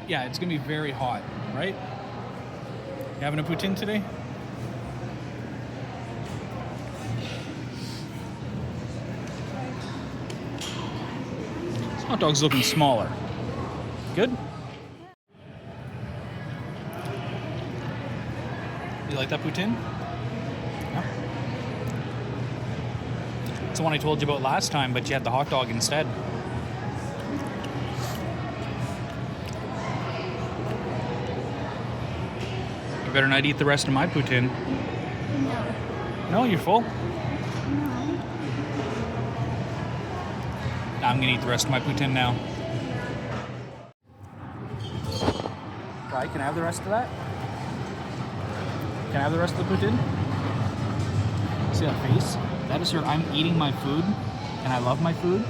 Yeah, it's gonna be very hot, right? You having a poutine today? This hot dog's looking smaller. Good? You like that poutine? Yeah. It's the one I told you about last time, but you had the hot dog instead. You better not eat the rest of my poutine. No. No, you're full? No. I'm gonna eat the rest of my poutine now. Right, can I have the rest of that? Can I have the rest of the poutine? See that face? That is her, I'm eating my food, and I love my food.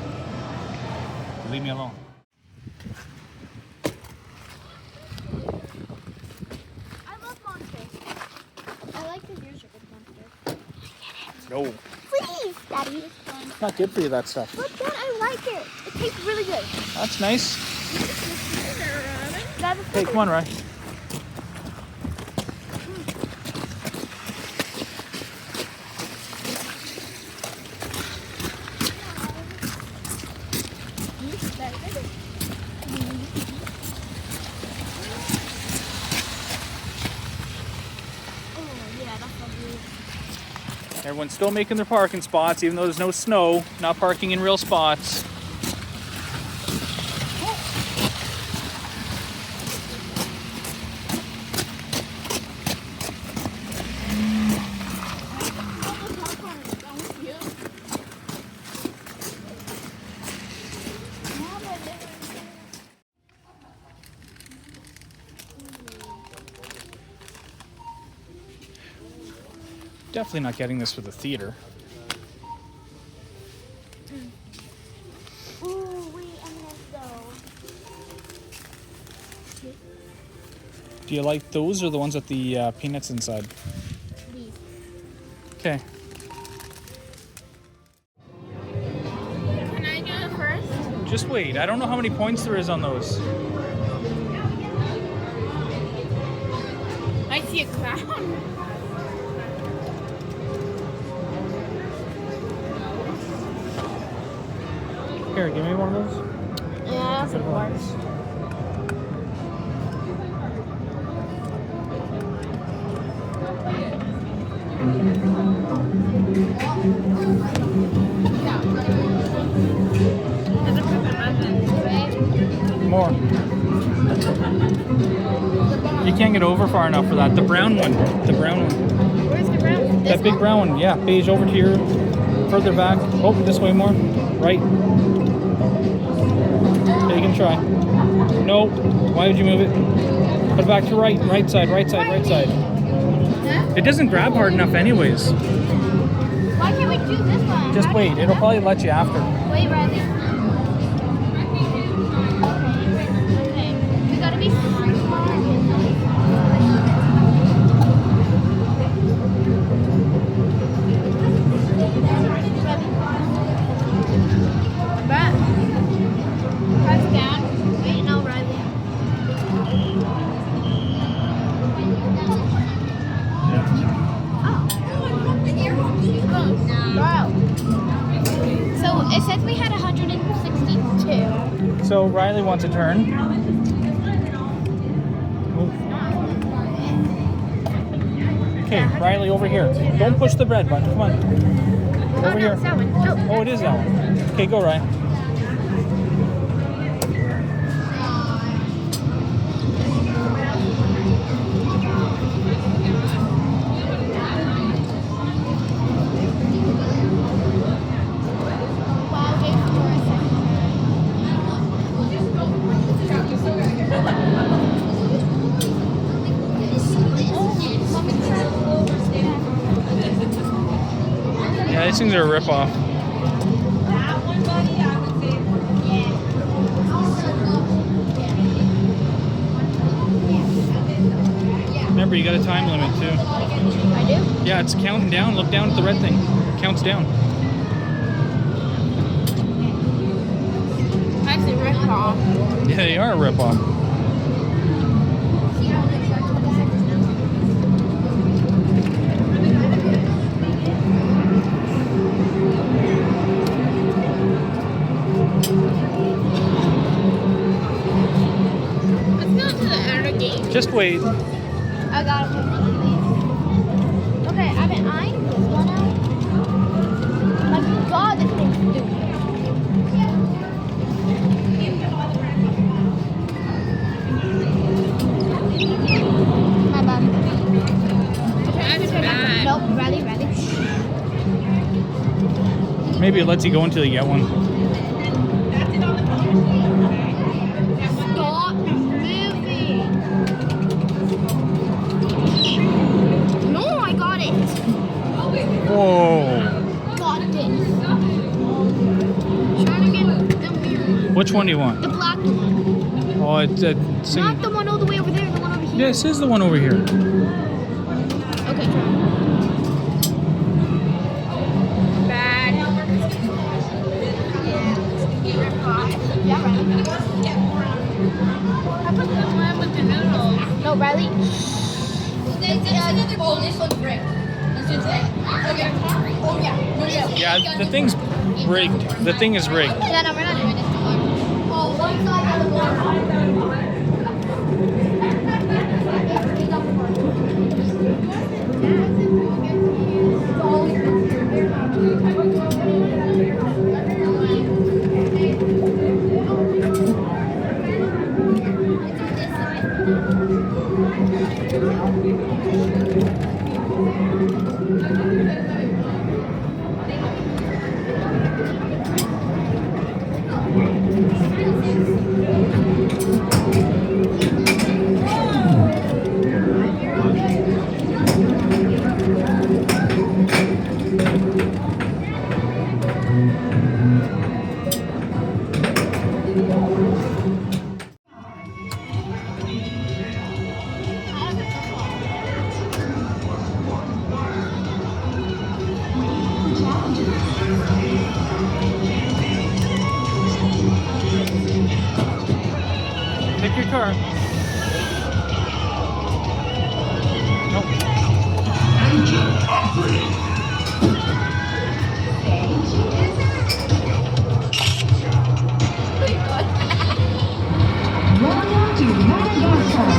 Leave me alone. I love Monster. I like the yours are good Monster. No. Please, Daddy. It's not good for you, that stuff. But Dad, I like it. It tastes really good. That's nice. Dad, Hey, come on, Rye. Everyone's still making their parking spots, even though there's no snow. Not parking in real spots. Definitely not getting this for the theater. Ooh, wait a minute though. Do you like those or the ones with the peanuts inside? These. Okay. Can I do it first? Just wait. I don't know how many points there is on those. I see a clown. Here, give me one of those. Yeah, that's of course. More. You can't get over far enough for that. The brown one. The brown one. Where's the brown? That big brown one. Yeah, beige over to your further back. Oh, this way more. Right. Yeah, you can try. No. Why would you move it? Put it back to right. Right side, right side, right side. It doesn't grab hard enough anyways. Why can't we do this one? Just wait. It'll probably let you after. Wait, Riley. Okay. We gotta be smart. Back. Press down. Wait, no, Riley. Wow. So it says we had 162. So Riley wants a turn. Okay, Riley, over here. Don't push the red button. Come on. Over here. It's that one. Oh, it is that one. Okay, go, Ryan. Wow, Jason Morrison. Yeah, these things are a ripoff. Remember, you got a time limit too. I do? Yeah, it's counting down. Look down at the red thing. It counts down. That's a rip off. Yeah, they are a ripoff. Just wait. I got it. Okay, I mean, I this one out. My God, this thing's stupid. My bad. That's bad. Nope, ready. Maybe it lets you go until you get one. Stop moving. No, I got it. Whoa. Got it. Trying to get the weird. Which one do you want? The black one. Oh, it's Not the one all the way over there, the one over here. This is the one over here. Okay, try. Bad. Yeah, Riley. I put the one with the noodles. No, Riley. This one's rigged. Okay. Oh yeah. Yeah, the thing's rigged. The thing is rigged. Yeah, no, we're not doing this tomorrow. Oh, one side of the Pick your car. Nope. Welcome to Madagascar.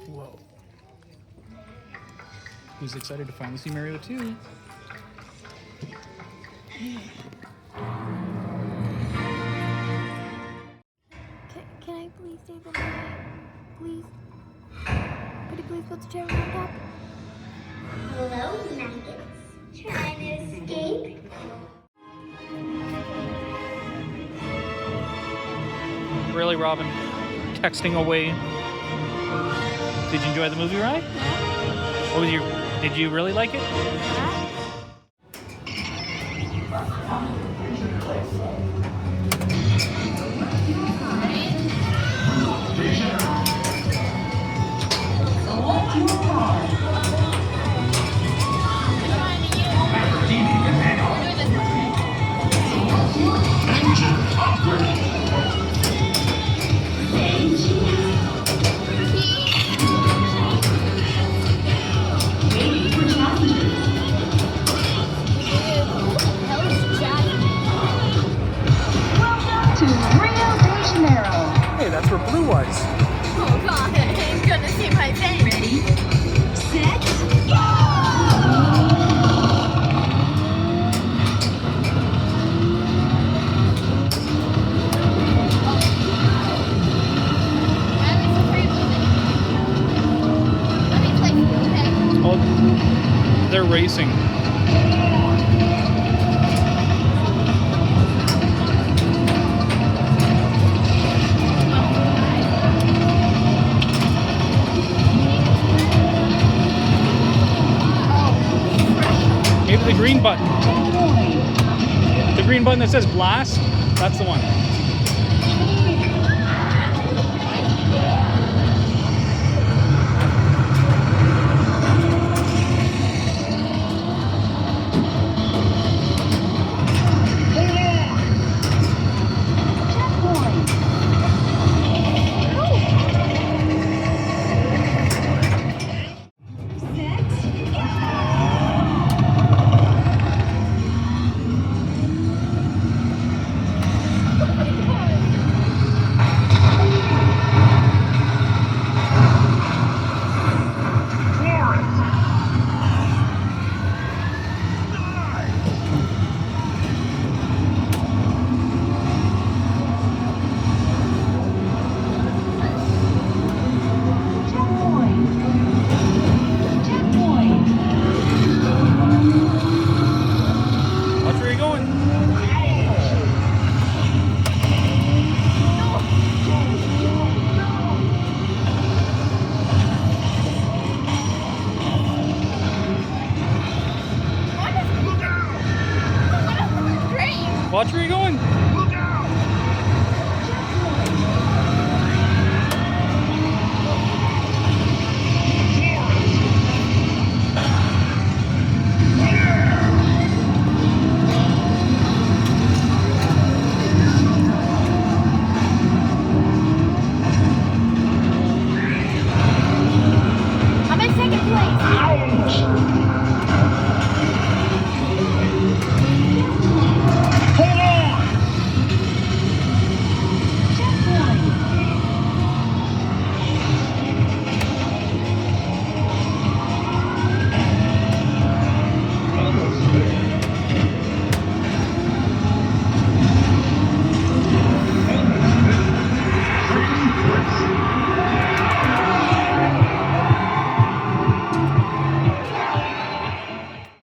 Whoa. Who's excited to finally see Mario 2? Can I please say the name? Please? Could you please put the chair on top? Hello, maggots. Trying to escape? Really, Robin? Texting away. Did you enjoy the movie, Ryan? What was your? Did you really like it? To Rio de Janeiro. Hey, that's where Blue was. Oh God, I'm gonna see my face. Ready, set, go! Oh, they're racing. the green button. The green button that says blast, that's the one. Watch where you're going. Watch where you're going. I'm in second place.